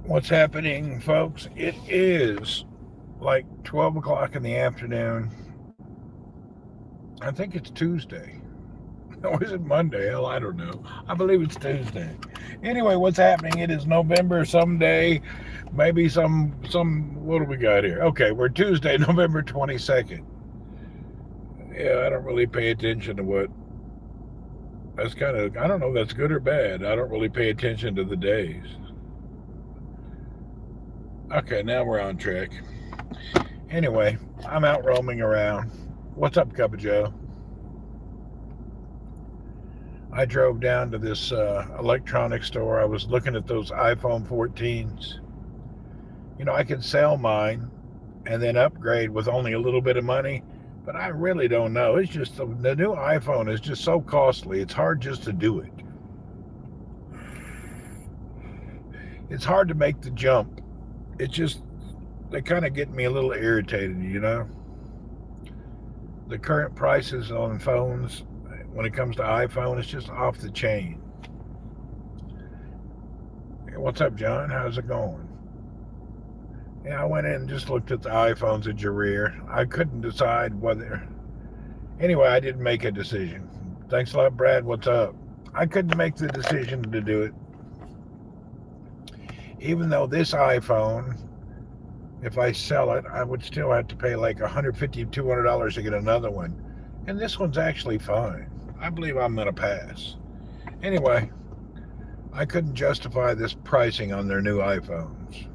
What's happening, folks? It is like 12 o'clock in the afternoon. I think it's Tuesday. Or is it Monday? Hell, I don't know. I believe it's Tuesday. Anyway, what's happening? It is November someday. Maybe what do we got here? Okay, we're Tuesday, November 22nd. Yeah, I don't really pay attention to what. That's kind of, I don't know if that's good or bad. I don't really pay attention to the days. Okay, now we're on track. Anyway, I'm out roaming around. What's up, Cup of Joe? I drove down to this electronics store. I was looking at those iPhone 14s. You know, I could sell mine and then upgrade with only a little bit of money, but I really don't know. It's just the new iPhone is just so costly. It's hard just to do it. It's hard to make the jump. It just, they kind of get me a little irritated, you know? The current prices on phones, when it comes to iPhone, it's just off the chain. Hey, what's up, John? How's it going? Yeah, I went in and just looked at the iPhones at your rear. I couldn't decide whether. Anyway, I didn't make a decision. Thanks a lot, Brad. What's up? I couldn't make the decision to do it. Even though this iPhone, if I sell it, I would still have to pay like $150, $200 to get another one. And this one's actually fine. I believe I'm going to pass. Anyway, I couldn't justify this pricing on their new iPhones.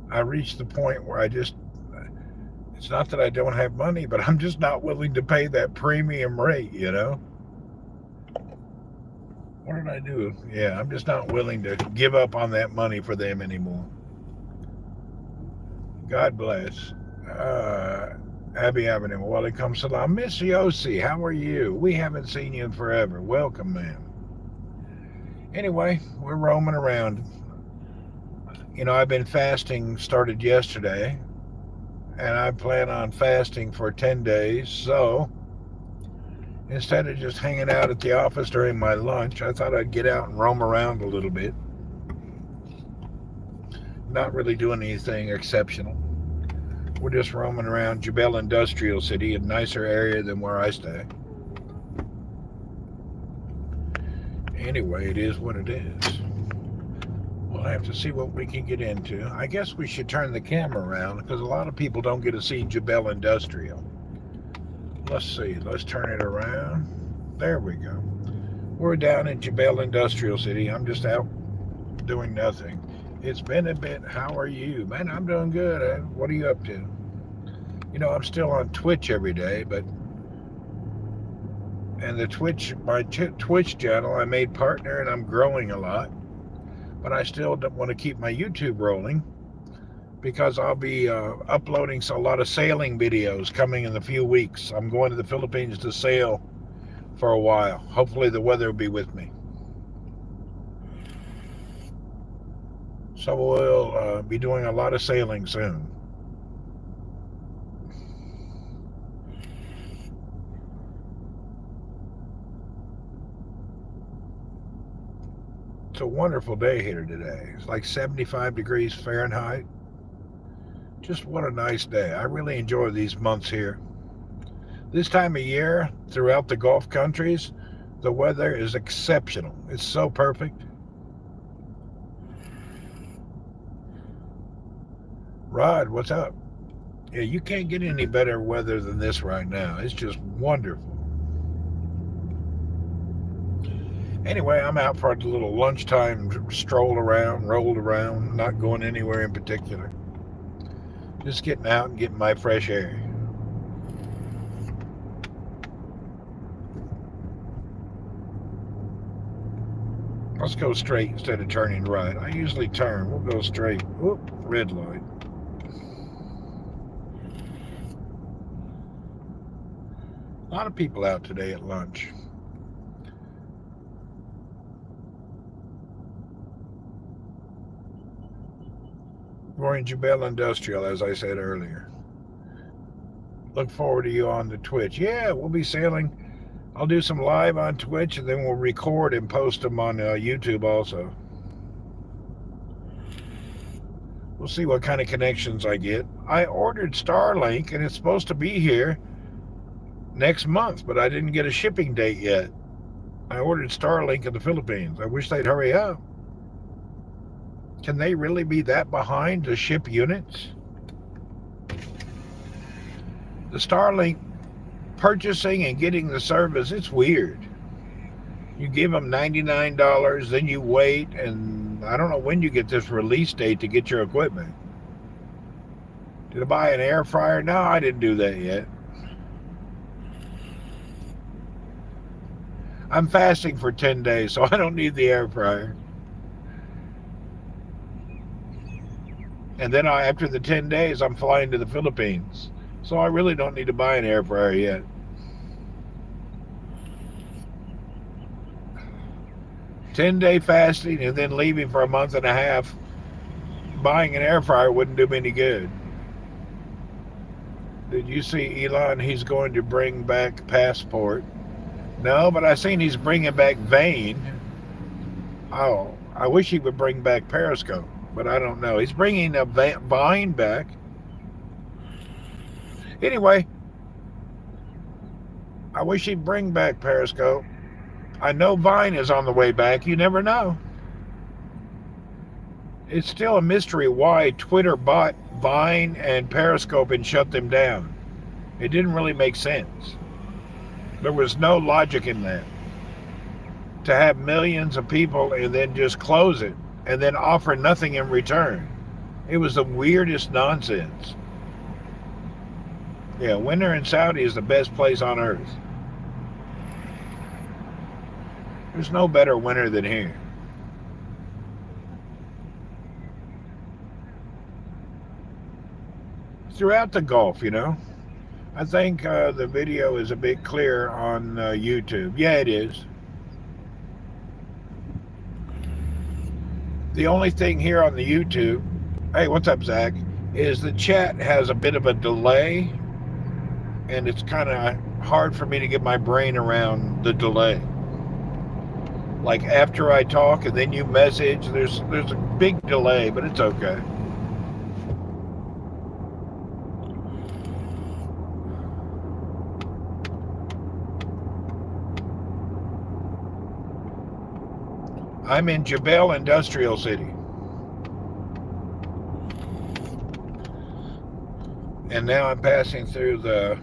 I reached the point where it's not that I don't have money, but I'm just not willing to pay that premium rate, you know? What did I do? Yeah, I'm just not willing to give up on that money for them anymore. God bless. Abby Avenue. Walaikum salam. Miss Yossi, how are you? We haven't seen you in forever. Welcome, ma'am. Anyway, we're roaming around. You know, I've been fasting, started yesterday, and I plan on fasting for 10 days. So instead of just hanging out at the office during my lunch, I thought I'd get out and roam around a little bit. Not really doing anything exceptional. We're just roaming around Jebel Industrial City, a nicer area than where I stay. Anyway, it is what it is. We'll have to see what we can get into. I guess we should turn the camera around because a lot of people don't get to see Jebel Industrial. Let's see. Let's turn it around. There we go. We're down in Jebel Industrial City. I'm just out doing nothing. It's been a bit. How are you? Man, I'm doing good. What are you up to? You know, I'm still on Twitch every day, and my Twitch channel, I made partner and I'm growing a lot. But I still don't want to keep my YouTube rolling because I'll be uploading a lot of sailing videos coming in a few weeks. I'm going to the Philippines to sail for a while. Hopefully the weather will be with me. So we'll be doing a lot of sailing soon. It's a wonderful day here today. It's like 75 degrees Fahrenheit. Just what a nice day. I really enjoy these months here. This time of year, throughout the Gulf countries, the weather is exceptional. It's so perfect. Rod, what's up? Yeah, you can't get any better weather than this right now. It's just wonderful. Anyway, I'm out for a little lunchtime stroll around, rolled around, not going anywhere in particular. Just getting out and getting my fresh air. Let's go straight instead of turning right. I usually turn. We'll go straight. Whoop, red light. A lot of people out today at lunch. We're in Jebel Industrial, as I said earlier. Look forward to you on the Twitch. Yeah, we'll be sailing I'll do some live on Twitch, and then we'll record and post them on YouTube also. We'll see what kind of connections I get. I ordered Starlink, and it's supposed to be here next month, but I didn't get a shipping date yet. I ordered Starlink in the Philippines. I wish they'd hurry up. Can they really be that behind to ship units? The Starlink purchasing and getting the service, it's weird. You give them $99, then you wait, and I don't know when you get this release date to get your equipment. Did I buy an air fryer? No, I didn't do that yet. I'm fasting for 10 days, so I don't need the air fryer. And then after the 10 days, I'm flying to the Philippines. So I really don't need to buy an air fryer yet. $10-day fasting and then leaving for a month and a half. Buying an air fryer wouldn't do me any good. Did you see Elon? He's going to bring back Passport. No, but I seen he's bringing back Vane. Oh, I wish he would bring back Periscope, but I don't know. He's bringing a Vine back. Anyway, I wish he'd bring back Periscope. I know Vine is on the way back. You never know. It's still a mystery why Twitter bought Vine and Periscope and shut them down. It didn't really make sense. There was no logic in that. To have millions of people and then just close it and then offer nothing in return. It was the weirdest nonsense. Yeah, winter in Saudi is the best place on earth. There's no better winter than here. Throughout the Gulf, you know. I think the video is a bit clear on YouTube. Yeah, it is. The only thing here on the YouTube, hey, what's up, Zach, is the chat has a bit of a delay, and it's kind of hard for me to get my brain around the delay. Like after I talk and then you message, there's a big delay, but it's okay. I'm in Jebel Industrial City. And now I'm passing through the,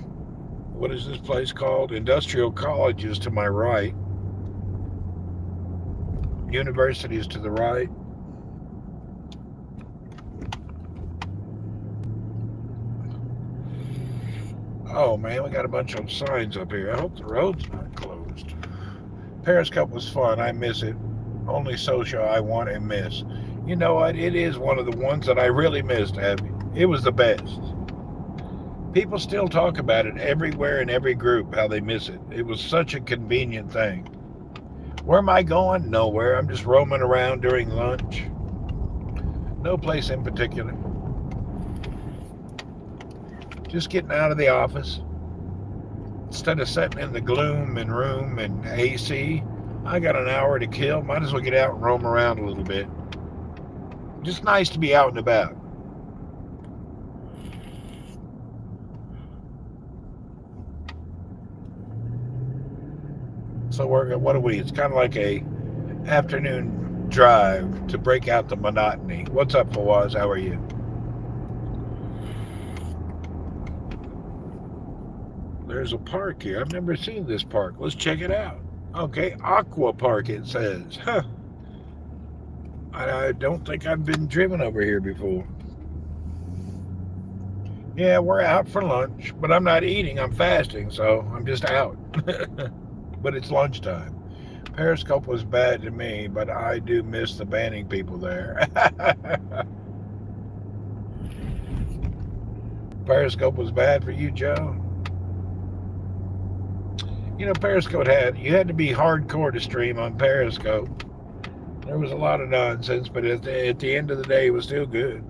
what is this place called? Industrial colleges to my right. Universities to the right. Oh man, we got a bunch of signs up here. I hope the road's not closed. Periscope was fun. I miss it. Only social I want and miss. You know what? It is one of the ones that I really missed, Abby. It was the best. People still talk about it everywhere in every group, how they miss it. It was such a convenient thing. Where am I going? Nowhere. I'm just roaming around during lunch. No place in particular. Just getting out of the office. Instead of sitting in the gloom and room and AC, I got an hour to kill. Might as well get out and roam around a little bit. Just nice to be out and about. So what are we? It's kind of like a afternoon drive to break out the monotony. What's up, Fawaz? How are you? There's a park here. I've never seen this park. Let's check it out. Okay, Aqua Park it says. Huh. I don't think I've been driven over here before. Yeah, we're out for lunch, but I'm not eating. I'm fasting, so I'm just out. But it's lunchtime. Periscope was bad to me, but I do miss the banning people there. Periscope was bad for you, Joe? You know, Periscope you had to be hardcore to stream on Periscope. There was a lot of nonsense, but at the end of the day, it was still good.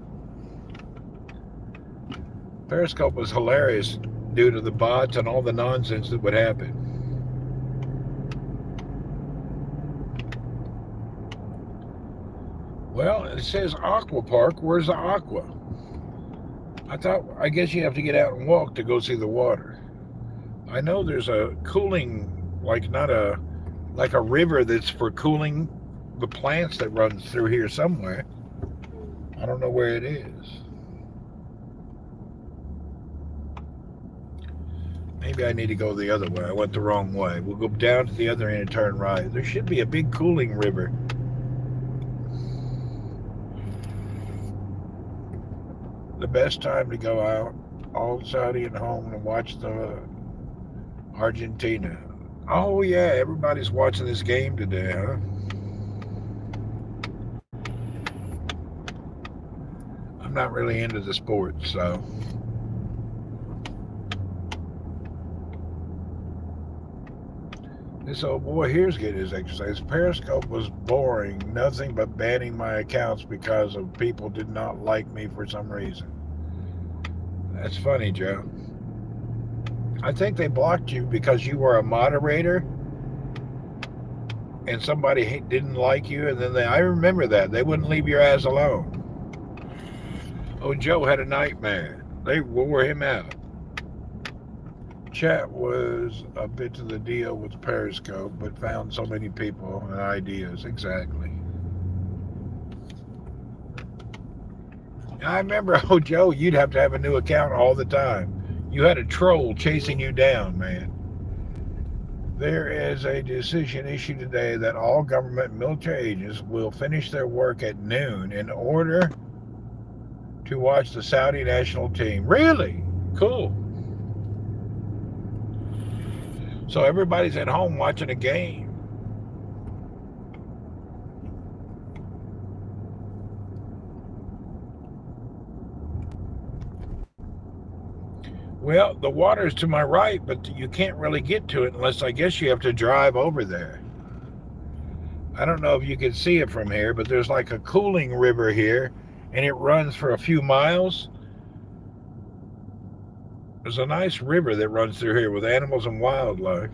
Periscope was hilarious due to the bots and all the nonsense that would happen. Well, it says Aqua Park. Where's the aqua? I guess you have to get out and walk to go see the water. I know there's a cooling, like not a, like a river that's for cooling the plants that runs through here somewhere. I don't know where it is. Maybe I need to go the other way. I went the wrong way. We'll go down to the other end and turn right. There should be a big cooling river. The best time to go out, all Saudi at home, and watch the Argentina. Oh yeah, everybody's watching this game today, huh? I'm not really into the sports, so. This old boy here's getting his exercise. Periscope was boring, nothing but banning my accounts because of people did not like me for some reason. That's funny, Joe. I think they blocked you because you were a moderator and somebody didn't like you, and then I remember that. They wouldn't leave your ass alone. Oh, Joe had a nightmare. They wore him out. Chat was a bit to the deal with Periscope, but found so many people and ideas. Exactly. I remember, oh, Joe, you'd have to have a new account all the time. You had a troll chasing you down, man. There is a decision issued today that all government military agents will finish their work at noon in order to watch the Saudi national team. Really? Cool. So everybody's at home watching a game. Well, the water's to my right, but you can't really get to it unless I guess you have to drive over there. I don't know if you can see it from here, but there's like a cooling river here, and it runs for a few miles. There's a nice river that runs through here with animals and wildlife.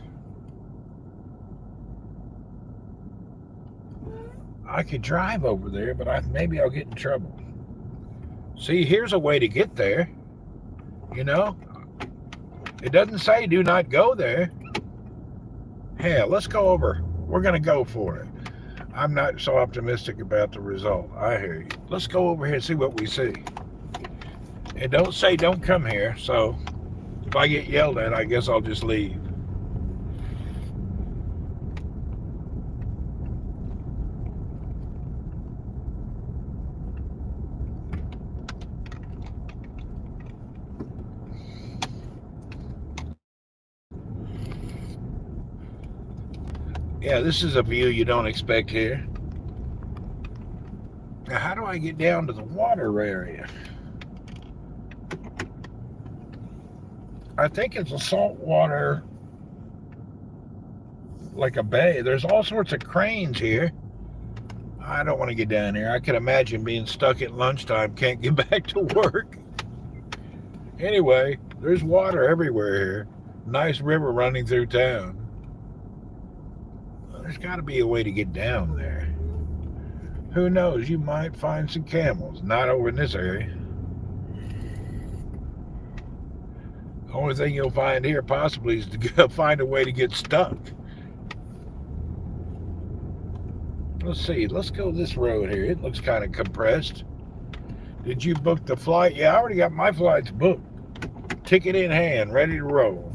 I could drive over there, but maybe I'll get in trouble. See, here's a way to get there. You know, it doesn't say do not go there. Hell, let's go over. We're going to go for it. I'm not so optimistic about the result. I hear you. Let's go over here and see what we see. And don't say don't come here. So if I get yelled at, I guess I'll just leave. Yeah, this is a view you don't expect here. Now, how do I get down to the water area? I think it's a saltwater, like a bay. There's all sorts of cranes here. I don't want to get down here. I can imagine being stuck at lunchtime, can't get back to work. Anyway, there's water everywhere here. Nice river running through town. There's got to be a way to get down there. Who knows? You might find some camels. Not over in this area. The only thing you'll find here possibly is to find a way to get stuck. Let's see. Let's go this road here. It looks kind of compressed. Did you book the flight? Yeah, I already got my flights booked. Ticket in hand, ready to roll.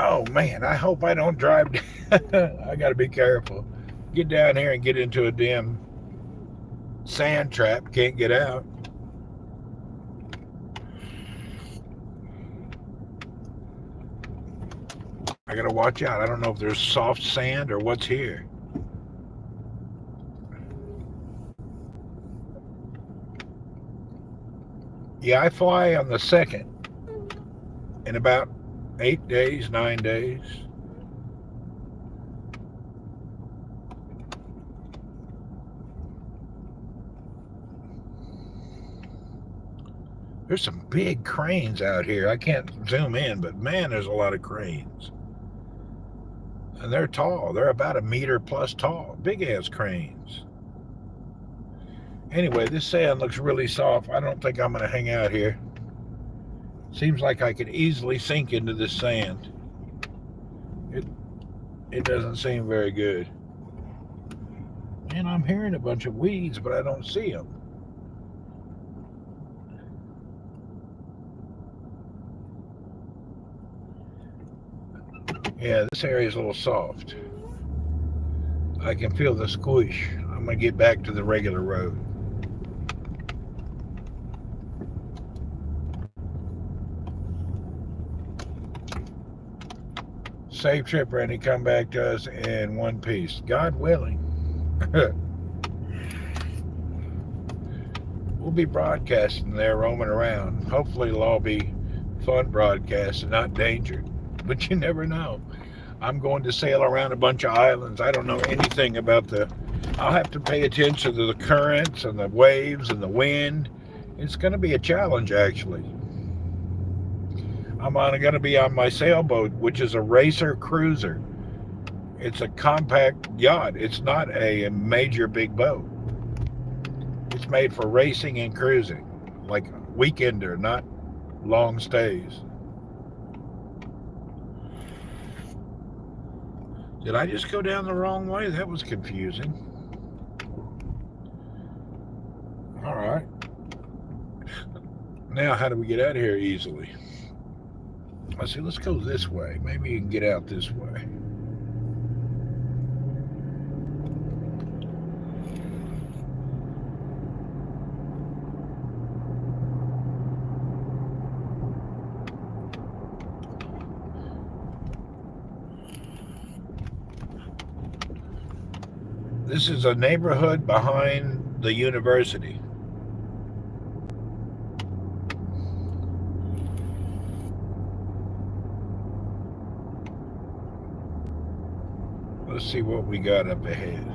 Oh man, I hope I don't drive. I got to be careful. Get down here and get into a damn sand trap. Can't get out. I got to watch out. I don't know if there's soft sand or what's here. Yeah, I fly on the 2nd in about 8 days, 9 days. There's some big cranes out here. I can't zoom in, but man, there's a lot of cranes. And they're tall. They're about a meter plus tall. Big ass cranes. Anyway, this sand looks really soft. I don't think I'm going to hang out here. Seems like I could easily sink into this sand. It doesn't seem very good. And I'm hearing a bunch of weeds, but I don't see them. Yeah, this area is a little soft. I can feel the squish. I'm going to get back to the regular road. Safe trip, Randy. Come back to us in one piece. God willing. We'll be broadcasting there, roaming around. Hopefully it'll all be fun broadcasts and not danger. But you never know. I'm going to sail around a bunch of islands. I don't know anything about I'll have to pay attention to the currents and the waves and the wind. It's going to be a challenge, actually. I'm going to be on my sailboat, which is a racer cruiser. It's a compact yacht. It's not a major big boat. It's made for racing and cruising, like weekender, not long stays. Did I just go down the wrong way? That was confusing. All right. Now, how do we get out of here easily? Let's see, let's go this way. Maybe you can get out this way. This is a neighborhood behind the university. Let's see what we got up ahead.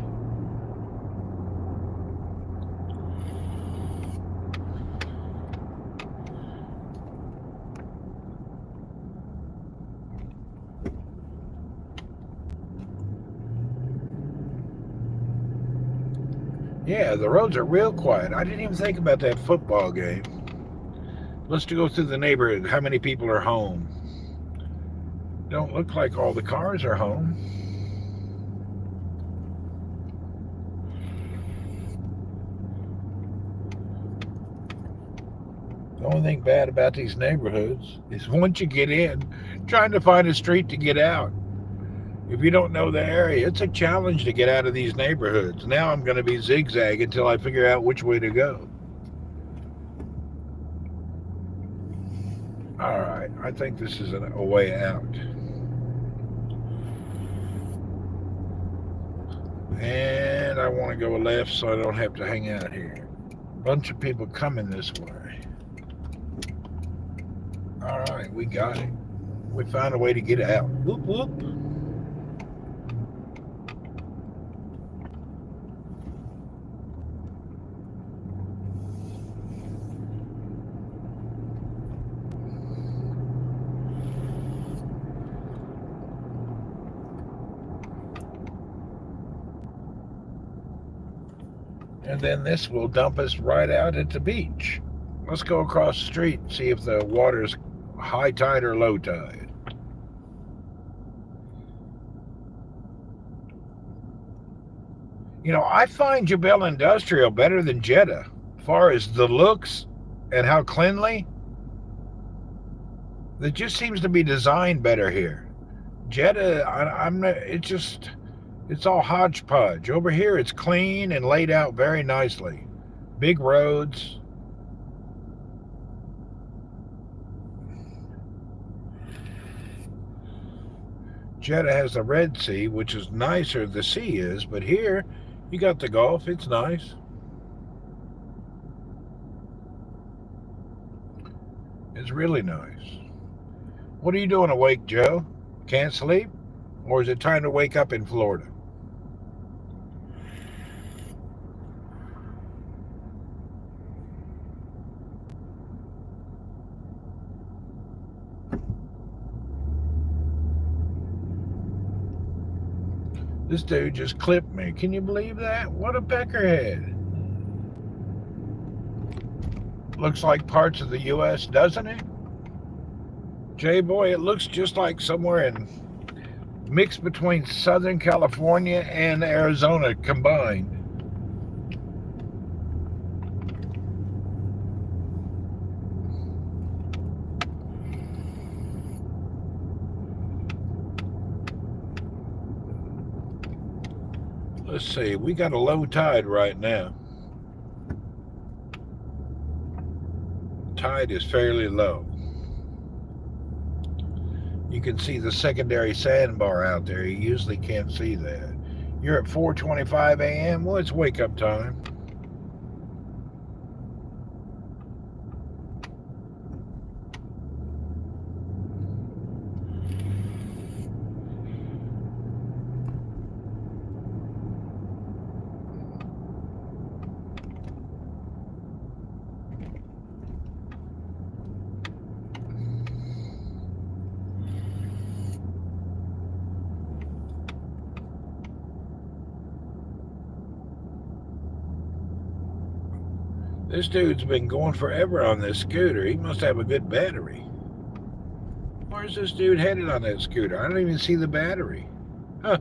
Yeah, the roads are real quiet. I didn't even think about that football game. Let's go through the neighborhood. How many people are home? Don't look like all the cars are home. The only thing bad about these neighborhoods is once you get in, trying to find a street to get out. If you don't know the area, it's a challenge to get out of these neighborhoods. Now I'm going to be zigzag until I figure out which way to go. All right, I think this is a way out. And I want to go left so I don't have to hang out here. Bunch of people coming this way. All right, we got it. We found a way to get out. Whoop, whoop. And then this will dump us right out at the beach. Let's go across the street and see if the water's high tide or low tide. You know, I find Jebel Industrial better than Jeddah, as far as the looks and how cleanly. It just seems to be designed better here. Jeddah, I'm not. It's all hodgepodge. Over here, it's clean and laid out very nicely. Big roads. Jeddah has the Red Sea, which is nicer, the sea is, but here you got the Gulf. It's nice. It's really nice. What are you doing awake, Joe? Can't sleep? Or is it time to wake up in Florida? This dude just clipped me. Can you believe that? What a peckerhead. Looks like parts of the U.S., doesn't it? J-Boy, it looks just like somewhere in mixed between Southern California and Arizona combined. Let's see, we got a low tide right now. Tide is fairly low. You can see the secondary sandbar out there. You usually can't see that. You're at 4:25 a.m. Well, it's wake up time. This dude's been going forever on this scooter. He must have a good battery. Where's this dude headed on that scooter? I don't even see the battery. Huh.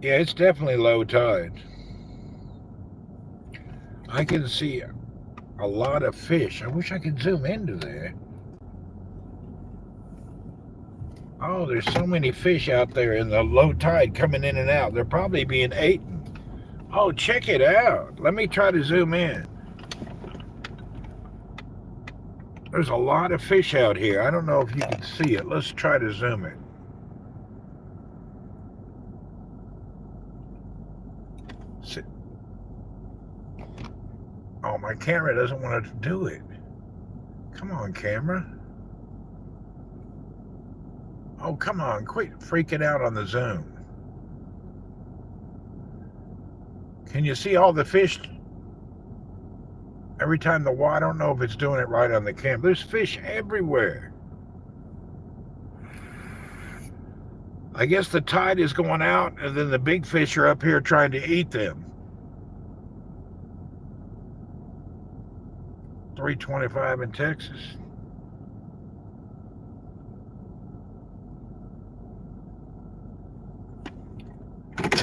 Yeah, it's definitely low tide. I can see a lot of fish. I wish I could zoom into there. Oh, there's so many fish out there in the low tide coming in and out. They're probably being eaten. Oh, check it out. Let me try to zoom in. There's a lot of fish out here. I don't know if you can see it. Let's try to zoom it. See. Oh, my camera doesn't want to do it. Come on, camera. Oh, come on, quit freaking out on the zoom. Can you see all the fish? Every time the water, I don't know if it's doing it right on the camera. There's fish everywhere. I guess the tide is going out, and then the big fish are up here trying to eat them. 3:25 in Texas.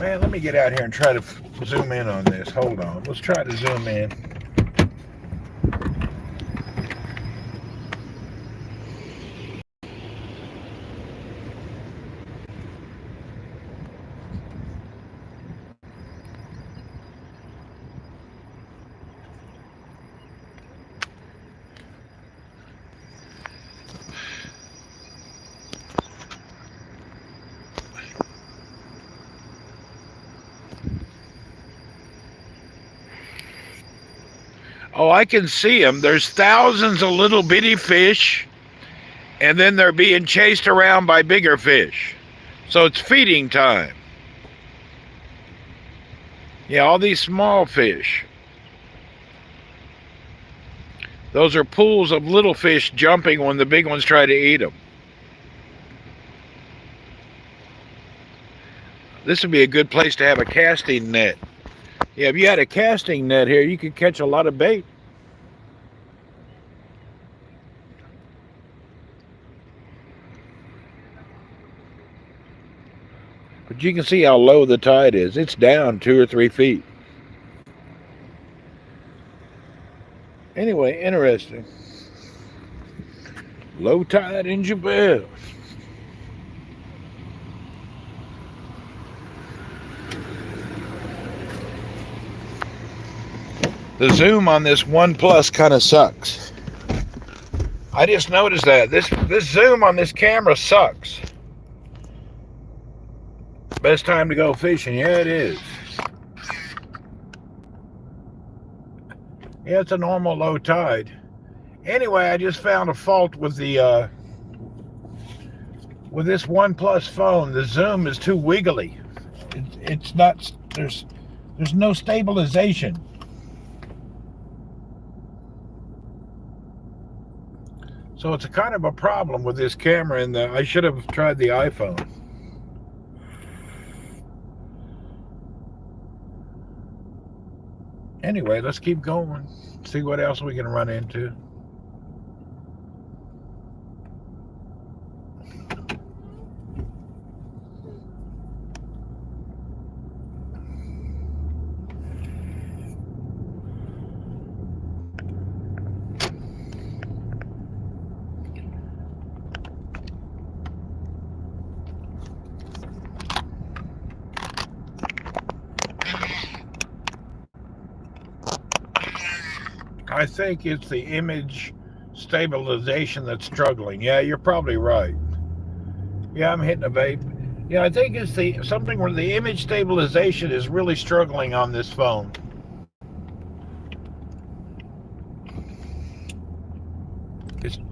Man, let me get out here and try to zoom in on this. Hold on. Let's try to zoom in. Oh, I can see them. There's thousands of little bitty fish, and then they're being chased around by bigger fish. So it's feeding time. Yeah, all these small fish. Those are pools of little fish jumping when the big ones try to eat them. This would be a good place to have a casting net. Yeah, if you had a casting net here, you could catch a lot of bait. But you can see how low the tide is. It's down 2 or 3 feet. Anyway, interesting. Low tide in Jebel. The zoom on this OnePlus kind of sucks. I just noticed that. This zoom on this camera sucks. Best time to go fishing. Yeah, it is. Yeah, it's a normal low tide. Anyway, I just found a fault with the with this OnePlus phone. The zoom is too wiggly. It's not. There's no stabilization. So it's a kind of a problem with this camera, and I should have tried the iPhone. Anyway, let's keep going. See what else we can run into. I think it's the image stabilization that's struggling. Yeah, you're probably right. Yeah, I'm hitting a vape. Yeah, I think it's something where the image stabilization is really struggling on this phone.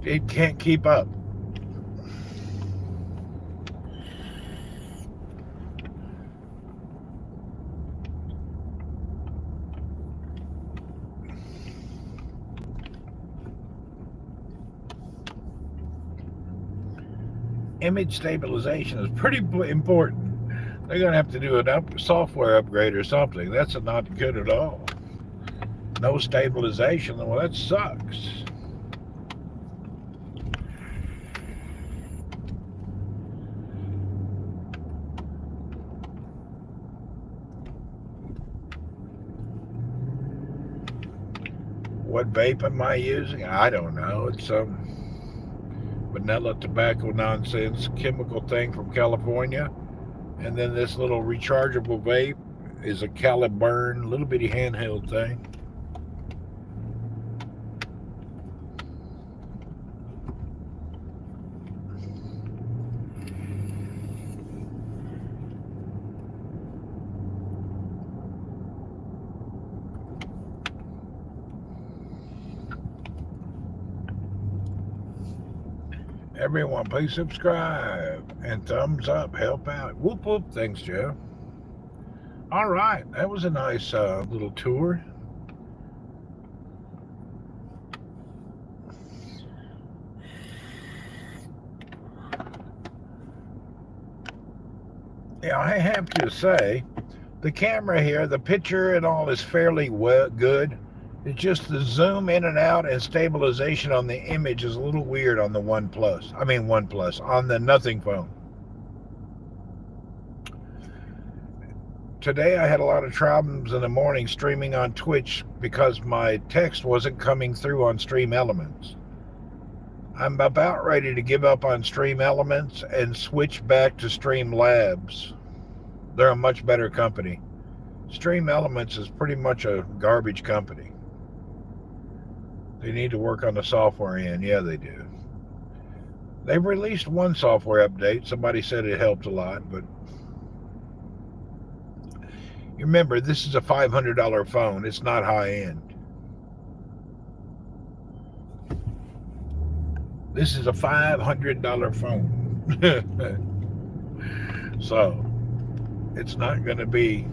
It can't keep up. Image stabilization is pretty important. They're going to have to do a software upgrade or something. That's not good at all. No stabilization. Well, that sucks. What vape am I using? I don't know. It's some vanilla tobacco nonsense chemical thing from California. And then this little rechargeable vape is a Caliburn, little bitty handheld thing. Everyone, please subscribe and thumbs up, help out. Whoop whoop. Thanks, Joe. All right, that was a nice little tour. Yeah, I have to say, the camera here, the picture and all is fairly good. It's just the zoom in and out and stabilization on the image is a little weird on the OnePlus. On the Nothing phone. Today I had a lot of problems in the morning streaming on Twitch because my text wasn't coming through on Stream Elements. I'm about ready to give up on Stream Elements and switch back to Streamlabs. They're a much better company. Stream Elements is pretty much a garbage company. They need to work on the software end. Yeah, they do. They've released one software update. Somebody said it helped a lot, but you remember, this is a $500 phone. It's not high end. This is a $500 phone. So, it's not going to be,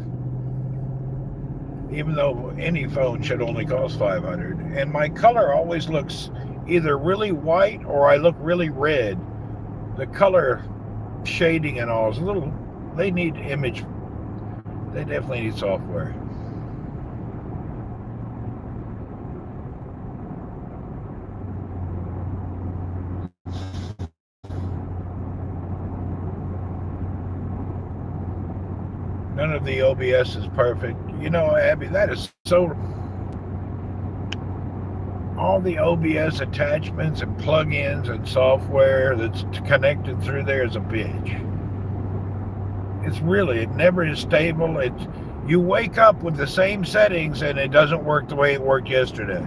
even though any phone should only cost $500. And my color always looks either really white or I look really red. The color shading and all is a little, they need image, they definitely need software. None of the OBS is perfect. You know, Abby, that is so... All the OBS attachments and plugins and software that's connected through there is a bitch. It's really, it never is stable. You wake up with the same settings and it doesn't work the way it worked yesterday.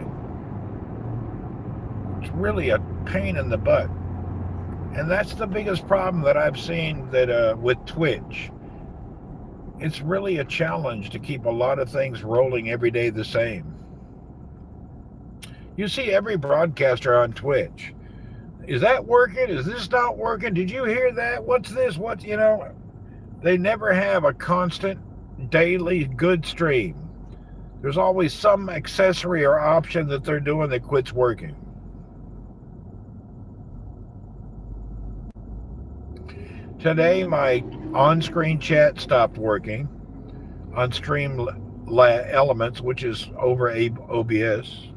It's really a pain in the butt. And that's the biggest problem that I've seen that with Twitch. It's really a challenge to keep a lot of things rolling every day the same. You see every broadcaster on Twitch. Is that working? Is this not working? Did you hear that? What's this? What, you know? They never have a constant, daily, good stream. There's always some accessory or option that they're doing that quits working. Today, my on-screen chat stopped working on Elements, which is over OBS.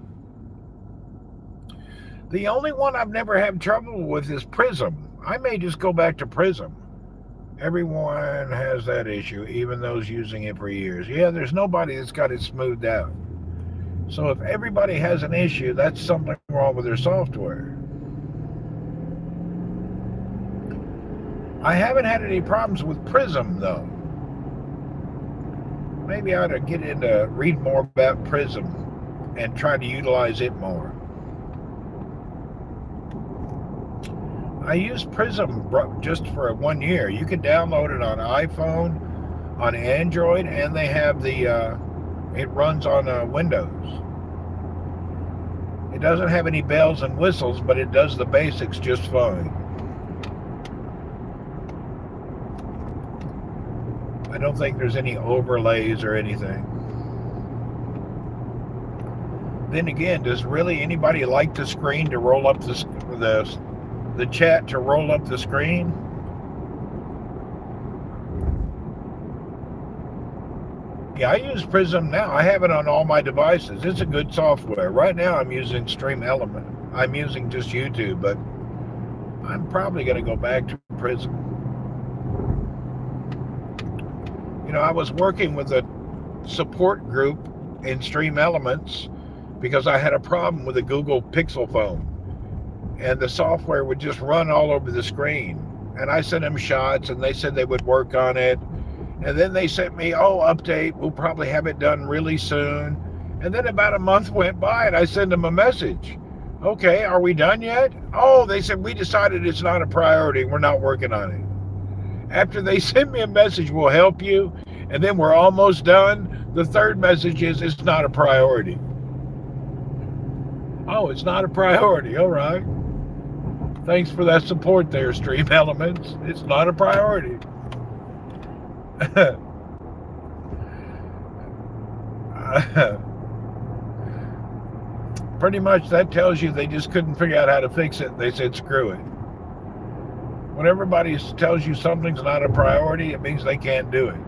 The only one I've never had trouble with is Prism. I may just go back to Prism. Everyone has that issue, even those using it for years. Yeah, there's nobody that's got it smoothed out. So if everybody has an issue, that's something wrong with their software. I haven't had any problems with Prism, though. Maybe I ought to get into read more about Prism and try to utilize it more. I used Prism just for 1 year. You can download it on iPhone, on Android, and they have it runs on Windows. It doesn't have any bells and whistles, but it does the basics just fine. I don't think there's any overlays or anything. Then again, does really anybody like the screen to roll up the chat to roll up the screen? Yeah, I use Prism now. I have it on all my devices. It's a good software. Right now I'm using Stream Element. I'm using just YouTube, but I'm probably going to go back to Prism. You know, I was working with a support group in Stream Elements because I had a problem with a Google Pixel phone. And the software would just run all over the screen. And I sent them shots, and they said they would work on it. And then they sent me, update, we'll probably have it done really soon. And then about a month went by, and I sent them a message. Okay, are we done yet? Oh, they said, we decided it's not a priority. We're not working on it. After they sent me a message, we'll help you, and then we're almost done, the third message is, it's not a priority. Oh, it's not a priority. All right. Thanks for that support there, Stream Elements. It's not a priority. Pretty much that tells you they just couldn't figure out how to fix it. They said, screw it. When everybody tells you something's not a priority, it means they can't do it.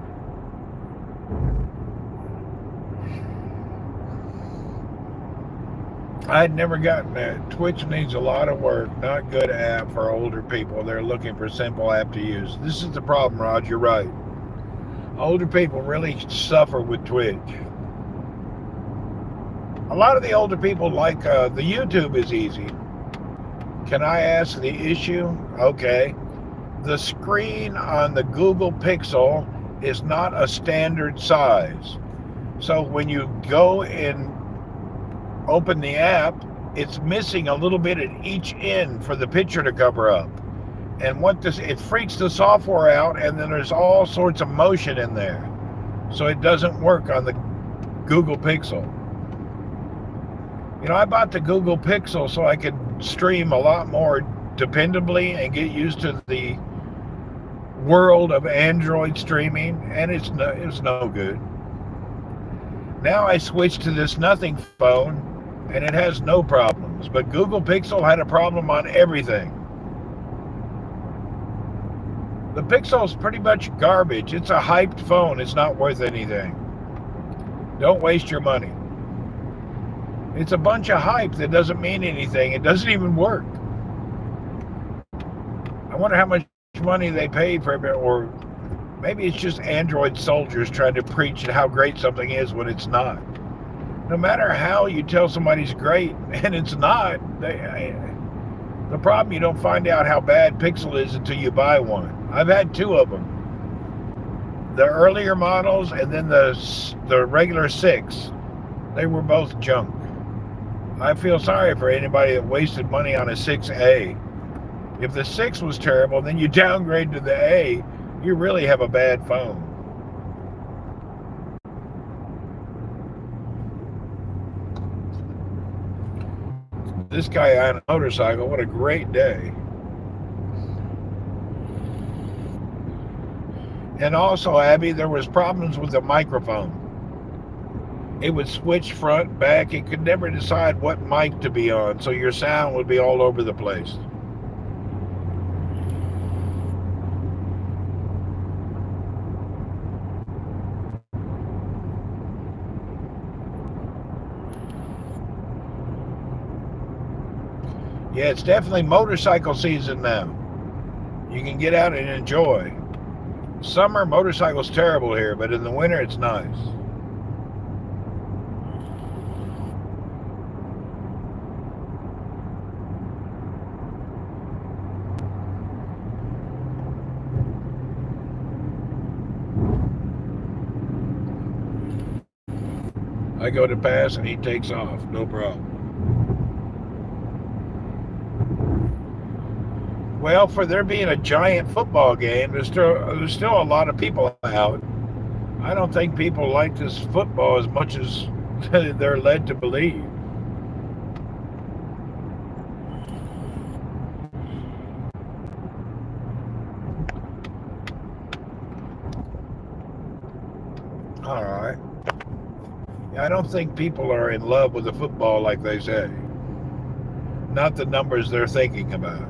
I had never gotten that. Twitch needs a lot of work. Not good app for older people. They're looking for simple app to use. This is the problem, Rod. You're right. Older people really suffer with Twitch. A lot of the older people like the YouTube is easy. Can I ask the issue? Okay. The screen on the Google Pixel is not a standard size. So when you go and open the app, it's missing a little bit at each end for the picture to cover up. And it freaks the software out, and then there's all sorts of motion in there. So it doesn't work on the Google Pixel. You know, I bought the Google Pixel so I could stream a lot more dependably and get used to the world of Android streaming, and it's no good. Now I switched to this Nothing phone, and it has no problems. But Google Pixel had a problem on everything. The Pixel's pretty much garbage. It's a hyped phone. It's not worth anything. Don't waste your money. It's a bunch of hype that doesn't mean anything. It doesn't even work. I wonder how much money they paid for it, or maybe it's just Android soldiers trying to preach how great something is when it's not. No matter how you tell somebody's great and it's not, the problem, you don't find out how bad Pixel is until you buy one. I've had two of them. The earlier models and then the regular 6. They were both junk. I feel sorry for anybody that wasted money on a 6A. If the 6 was terrible, then you downgrade to the A, you really have a bad phone. This guy on a motorcycle, what a great day. And also, Abby, there was problems with the microphone. It would switch front, back. It could never decide what mic to be on, so your sound would be all over the place. Yeah, it's definitely motorcycle season now. You can get out and enjoy. Summer, motorcycle's terrible here, but in the winter, it's nice. I go to pass and he takes off, no problem. Well, for there being a giant football game, there's still a lot of people out. I don't think people like this football as much as they're led to believe. All right. I don't think people are in love with the football like they say. Not the numbers they're thinking about.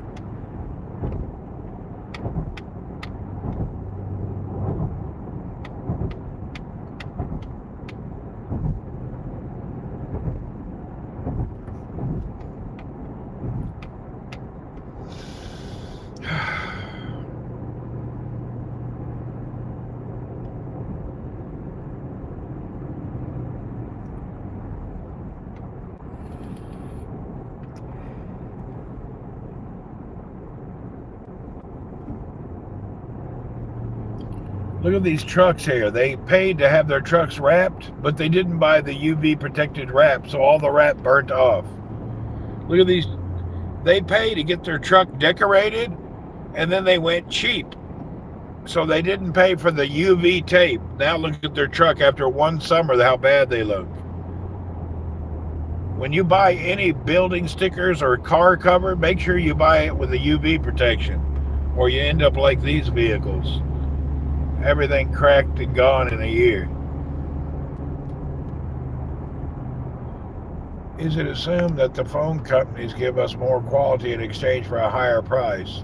Look at these trucks here. They paid to have their trucks wrapped, but they didn't buy the UV protected wrap, so all the wrap burnt off. Look at these. They pay to get their truck decorated, and then they went cheap. So they didn't pay for the UV tape. Now look at their truck after one summer, how bad they look. When you buy any building stickers or car cover, make sure you buy it with a UV protection, or you end up like these vehicles. Everything cracked and gone in a year. Is it assumed that the phone companies give us more quality in exchange for a higher price?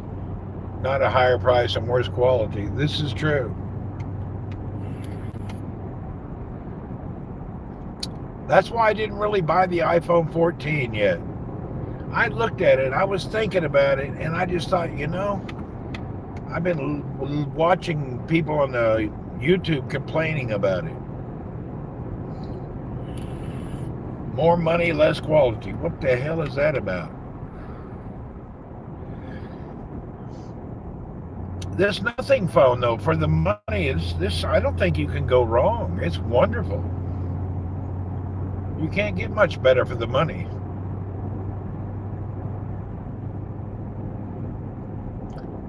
Not a higher price and worse quality. This is true. That's why I didn't really buy the iPhone 14 yet. I looked at it, I was thinking about it, and I just thought, I've been watching people on the YouTube complaining about it. More money, less quality. What the hell is that about? This nothing phone, though, for the money, I don't think you can go wrong. It's wonderful. You can't get much better for the money.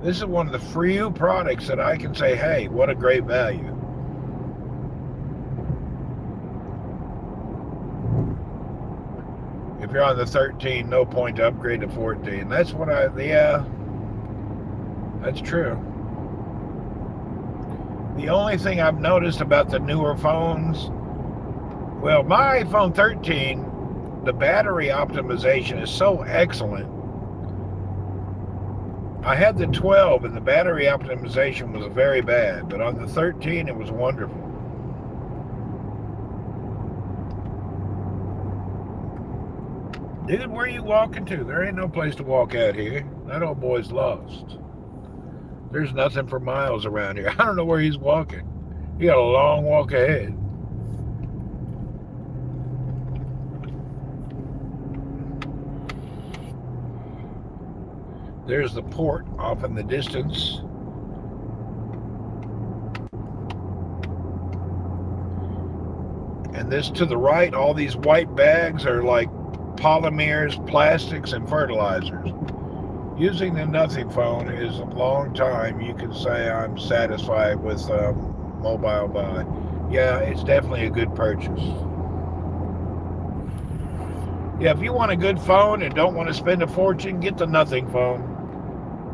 This is one of the few products that I can say, hey, what a great value. If you're on the 13, no point to upgrade to 14. That's what yeah, that's true. The only thing I've noticed about the newer phones, well, my iPhone 13, the battery optimization is so excellent. I had the 12 and the battery optimization was very bad, but on the 13 it was wonderful. Dude, where are you walking to? There ain't no place to walk out here. That old boy's lost. There's nothing for miles around here. I don't know where he's walking. He got a long walk ahead. There's the port off in the distance. And this to the right, all these white bags are like polymers, plastics, and fertilizers. Using the Nothing phone is a long time. You can say I'm satisfied with mobile buy. Yeah, it's definitely a good purchase. Yeah, if you want a good phone and don't want to spend a fortune, get the Nothing phone.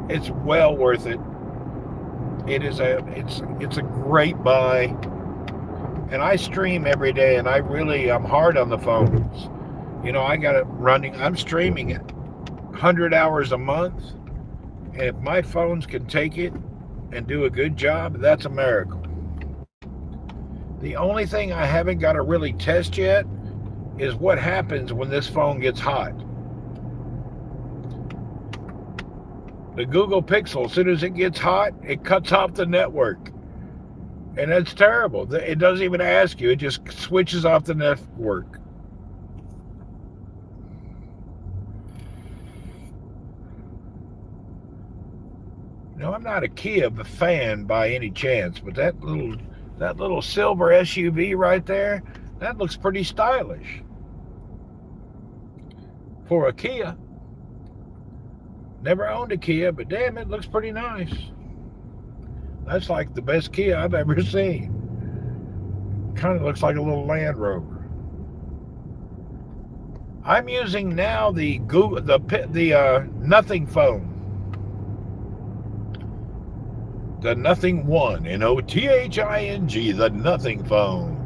It's well worth it. It's a great buy. And I stream every day, and I'm hard on the phones. I got it running. I'm streaming it 100 hours a month. And if my phones can take it and do a good job, that's a miracle. The only thing I haven't got to really test yet is what happens when this phone gets hot. The Google Pixel, as soon as it gets hot, it cuts off the network. And that's terrible. It doesn't even ask you. It just switches off the network. No, I'm not a Kia fan by any chance, but that little silver SUV right there, that looks pretty stylish for a Kia. Never owned a Kia, but damn, it looks pretty nice. That's like the best Kia I've ever seen. Kind of looks like a little Land Rover. I'm using now the Nothing phone. The Nothing One, NOTHING, the Nothing phone.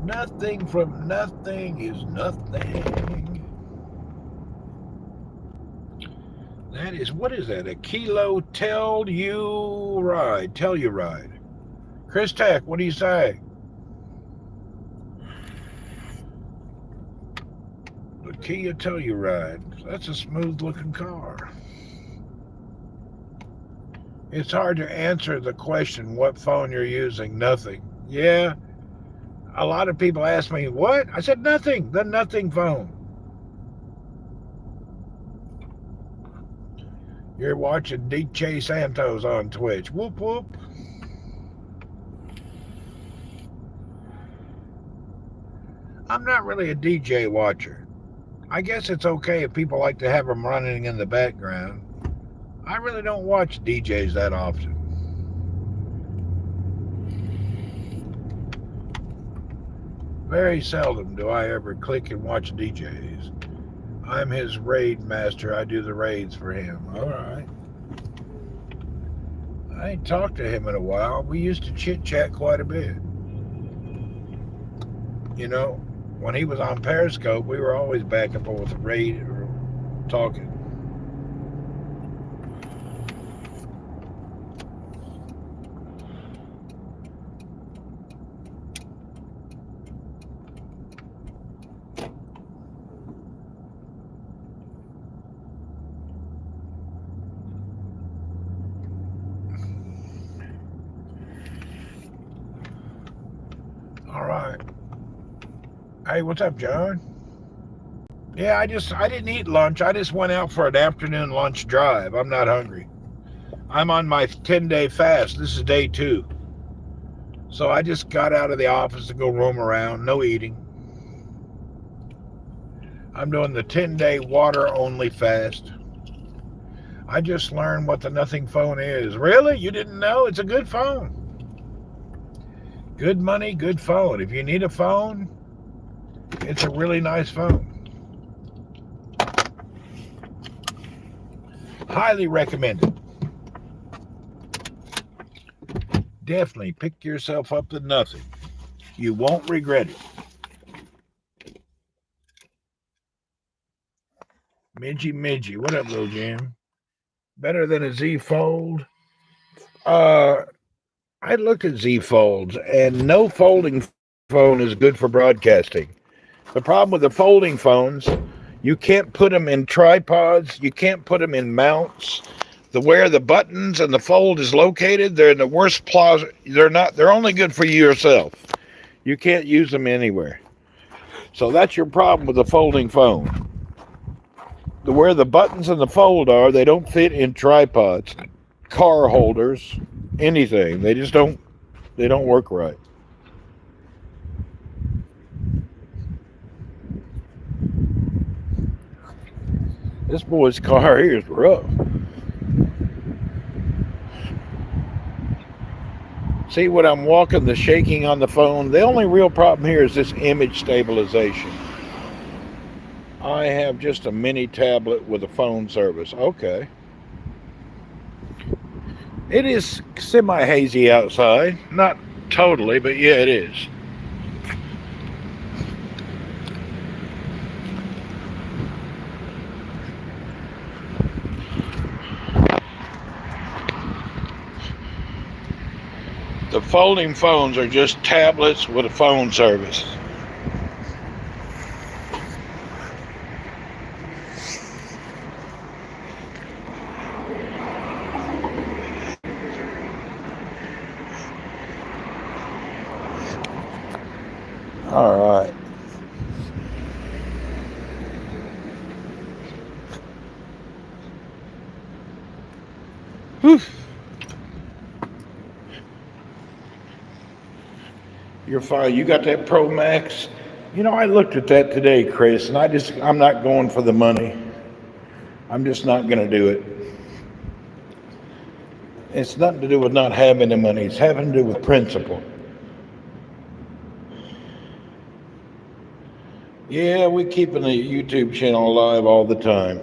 Nothing from nothing is nothing. That is, what is that? A Kilo Telluride. Chris Tech, what do you say? The Kia Telluride. That's a smooth looking car. It's hard to answer the question, what phone you're using. Nothing. Yeah. A lot of people ask me, what? I said, nothing. The Nothing phone. You're watching DJ Santos on Twitch. Whoop, whoop. I'm not really a DJ watcher. I guess it's okay if people like to have them running in the background. I really don't watch DJs that often. Very seldom do I ever click and watch DJs. I'm his raid master. I do the raids for him. All right. I ain't talked to him in a while. We used to chit-chat quite a bit. You know, when he was on Periscope, we were always back and forth raid or talking. All right. Hey, what's up, John? Yeah, I didn't eat lunch. I just went out for an afternoon lunch drive. I'm not hungry. I'm on my 10-day fast. This is day 2. So I just got out of the office to go roam around. No eating. I'm doing the 10-day water-only fast. I just learned what the Nothing phone is. Really? You didn't know? It's a good phone. Good money, good phone. If you need a phone, it's a really nice phone. Highly recommended. Definitely pick yourself up the Nothing. You won't regret it. Midgie. What up, little Jim? Better than a Z Fold? I looked at Z Folds, and no folding phone is good for broadcasting. The problem with the folding phones, you can't put them in tripods. You can't put them in mounts. Where the buttons and the fold is located, they're in the worst plaza. They're only good for you yourself. You can't use them anywhere. So that's your problem with the folding phone. Where the buttons and the fold are, they don't fit in tripods, car holders, anything. They just don't work right. This boy's car here is rough. See, when I'm walking, the shaking on the phone, the only real problem here is this image stabilization. I have just a mini tablet with a phone service. Okay. It is semi-hazy outside. Not totally, but yeah, it is. The folding phones are just tablets with a phone service. All right. Whew. You're fine. You got that Pro Max? You know, I looked at that today, Chris, and I'm not going for the money. I'm just not going to do it. It's nothing to do with not having the money. It's having to do with principle. Yeah, we're keeping the YouTube channel alive all the time.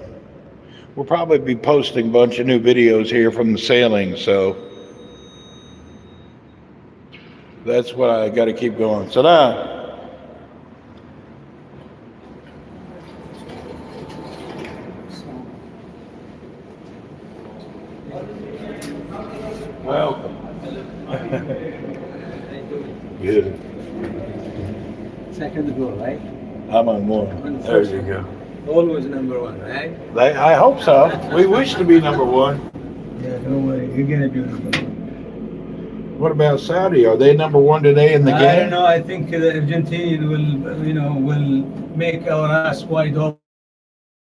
We'll probably be posting a bunch of new videos here from the sailing, so that's what I got to keep going. So now, welcome. Good. Second goal, right? I'm on one. There you go. Always number one, right? I hope so. We wish to be number one. Yeah, don't worry. You're gonna be number one. What about Saudi? Are they number one today in the game? I don't know. I think the Argentinian will make our ass wide open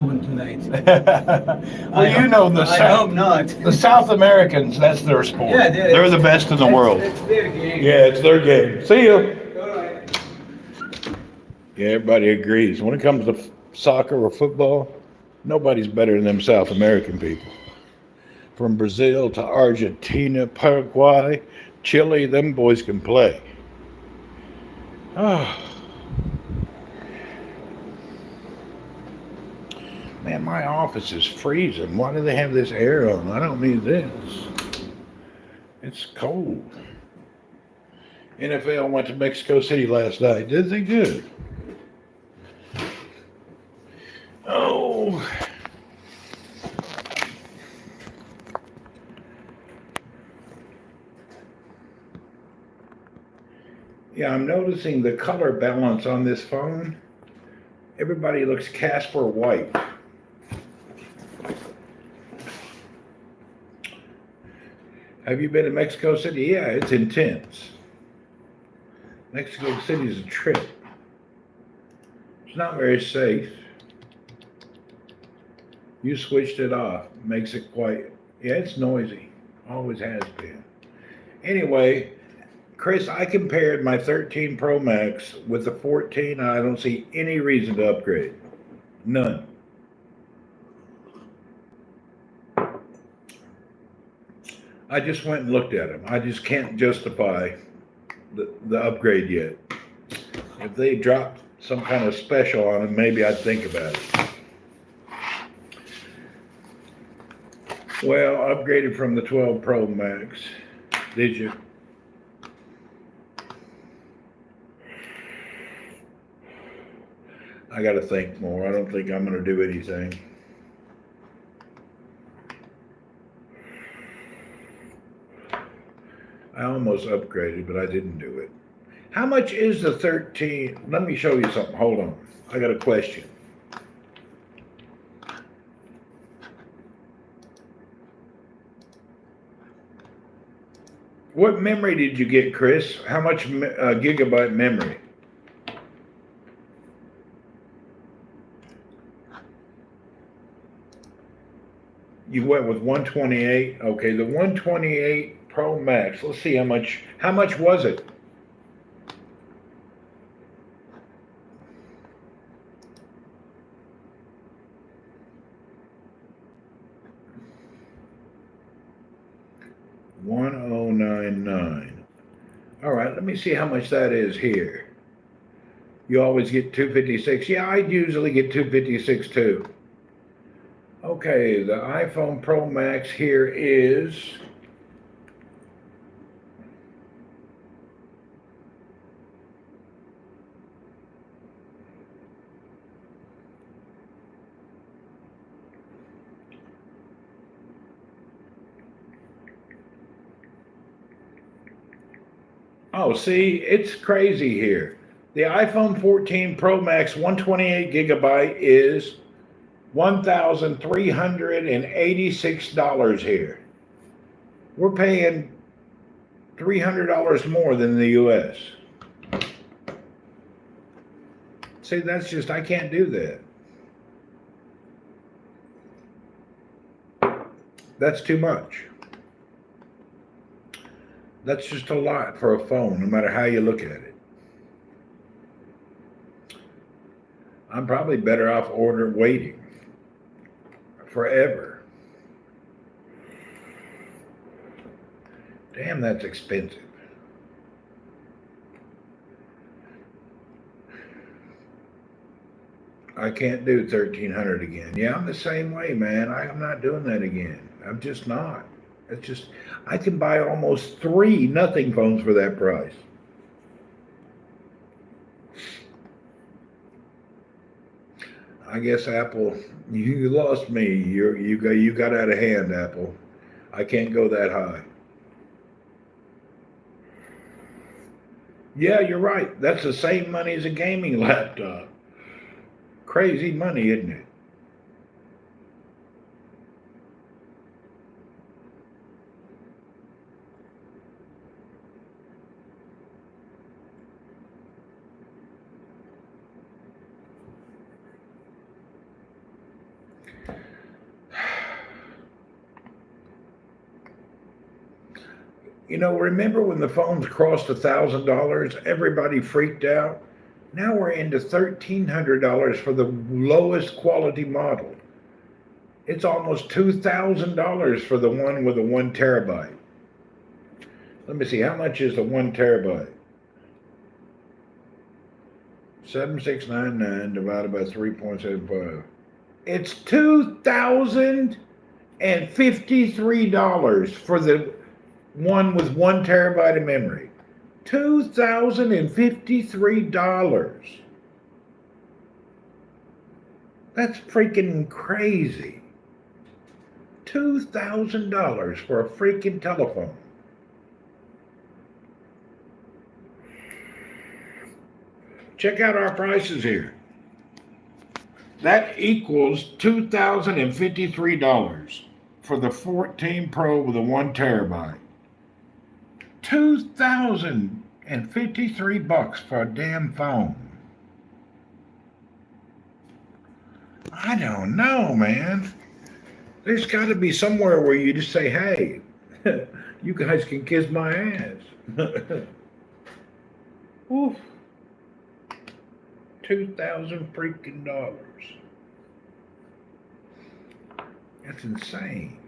tonight. Well, you know the I hope not. The South Americans, that's their sport. Yeah, they're the best in the world. It's their game. Yeah, it's their game. See you. All right. Yeah, everybody agrees. When it comes to soccer or football, nobody's better than them South American people. From Brazil to Argentina, Paraguay, Chile, them boys can play. Oh. Man, my office is freezing. Why do they have this air on? I don't need this. It's cold. NFL went to Mexico City last night. Did they good? Oh. Yeah, I'm noticing the color balance on this phone. Everybody looks Casper white. Have you been to Mexico City? Yeah, it's intense. Mexico City is a trip. It's not very safe. You switched it off. Makes it quite, yeah, it's noisy. Always has been. Anyway, Chris, I compared my 13 Pro Max with the 14, and I don't see any reason to upgrade. None. I just went and looked at them. I just can't justify the upgrade yet. If they dropped some kind of special on them, maybe I'd think about it. Well, upgraded from the 12 Pro Max. Did you? I got to think more. I don't think I'm going to do anything. I almost upgraded, but I didn't do it. How much is the 13? Let me show you something. Hold on. I got a question. What memory did you get, Chris? How much gigabyte memory? You went with 128. Okay, the 128 Pro Max. Let's see how much. How much was it? $1099. All right, let me see how much that is here. You always get 256. Yeah, I usually get 256 too. Okay, the iPhone Pro Max here is Oh, see, it's crazy here. The iPhone 14 Pro Max 128 gigabyte is $1,386 here. We're paying $300 more than the US. See, that's just, I can't do that. That's too much. That's just a lot for a phone, no matter how you look at it. I'm probably better off waiting forever. Damn, that's expensive. I can't do 1,300 again. Yeah, I'm the same way, man. I'm not doing that again. I'm just not. It's just, I can buy almost 3 nothing phones for that price. I guess Apple, you lost me. You got out of hand, Apple. I can't go that high. Yeah, you're right. That's the same money as a gaming laptop. Crazy money, isn't it? You know, remember when the phones crossed $1,000? Everybody freaked out. Now we're into $1,300 for the lowest quality model. It's almost $2,000 for the one with a 1 terabyte. Let me see, how much is the 1 terabyte? 7699 divided by 3.75. It's $2,053 for the one with 1 terabyte of memory. $2,053. That's freaking crazy. $2,000 for a freaking telephone. Check out our prices here. That equals $2,053 for the 14 Pro with a 1 terabyte. $2,053 for a damn phone. I don't know, man. There's got to be somewhere where you just say, hey, you guys can kiss my ass. Oof. 2,000 freaking dollars. That's insane.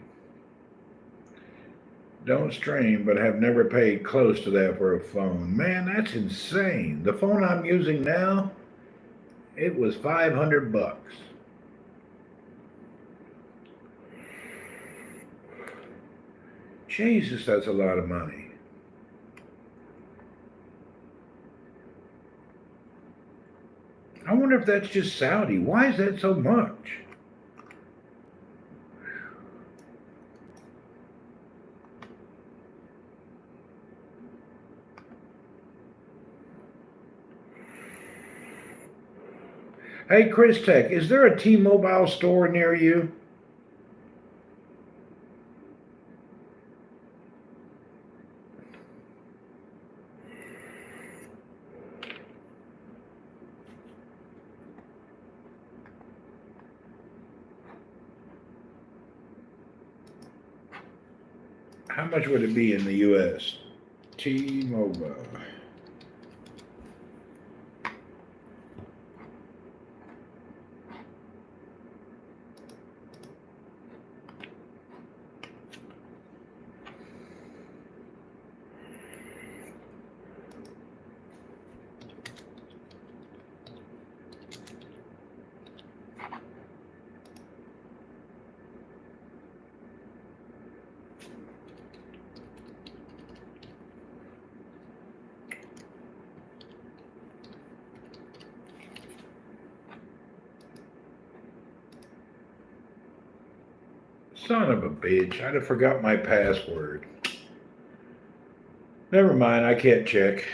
Don't stream, but have never paid close to that for a phone. Man, that's insane. The phone I'm using now, it was $500. Jesus, that's a lot of money. I wonder if that's just Saudi. Why is that so much? Hey, Chris Tech, is there a T-Mobile store near you? How much would it be in the U.S.? T-Mobile. Son of a bitch, I'd have forgot my password. Never mind, I can't check.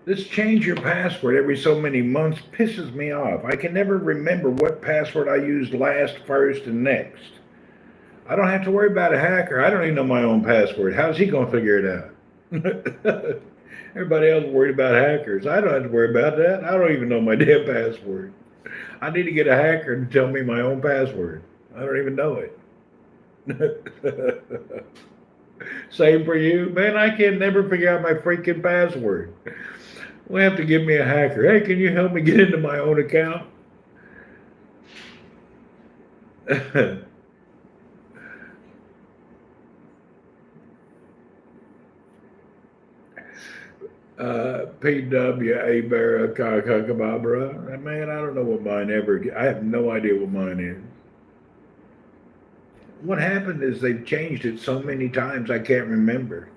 This change your password every so many months pisses me off. I can never remember what password I used last, first, and next. I don't have to worry about a hacker. I don't even know my own password. How's he going to figure it out? Everybody else is worried about hackers. I don't have to worry about that. I don't even know my damn password. I need to get a hacker to tell me my own password. I don't even know it. Same for you. Man, I can never figure out my freaking password. We have to give me a hacker. Hey, can you help me get into my own account? PWA Barra Kakakababra. Man, I don't know what mine ever. I have no idea what mine is. What happened is they've changed it so many times I can't remember.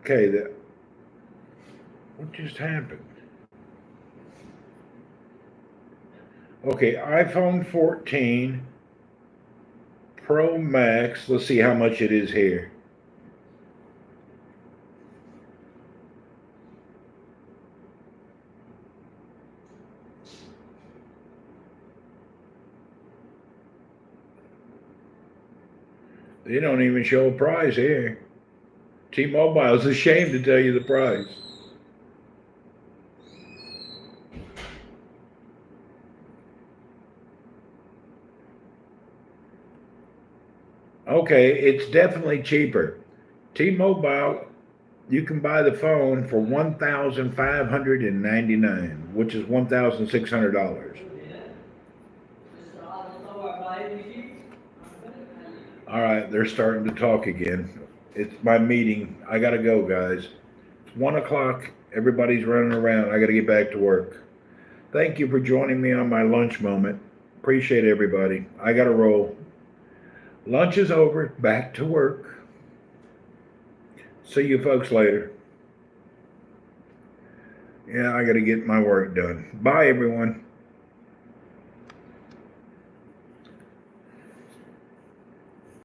Okay, what just happened? Okay, iPhone 14 Pro Max. Let's see how much it is here. They don't even show a price here. T-Mobile is ashamed to tell you the price. Okay, it's definitely cheaper. T-Mobile, you can buy the phone for $1,599, which is $1,600. All right, they're starting to talk again. It's my meeting. I gotta go, guys. It's 1 o'clock. Everybody's running around. I gotta get back to work. Thank you for joining me on my lunch moment. Appreciate everybody. I gotta roll. Lunch is over. Back to work. See you folks later. Yeah, I gotta get my work done. Bye, everyone.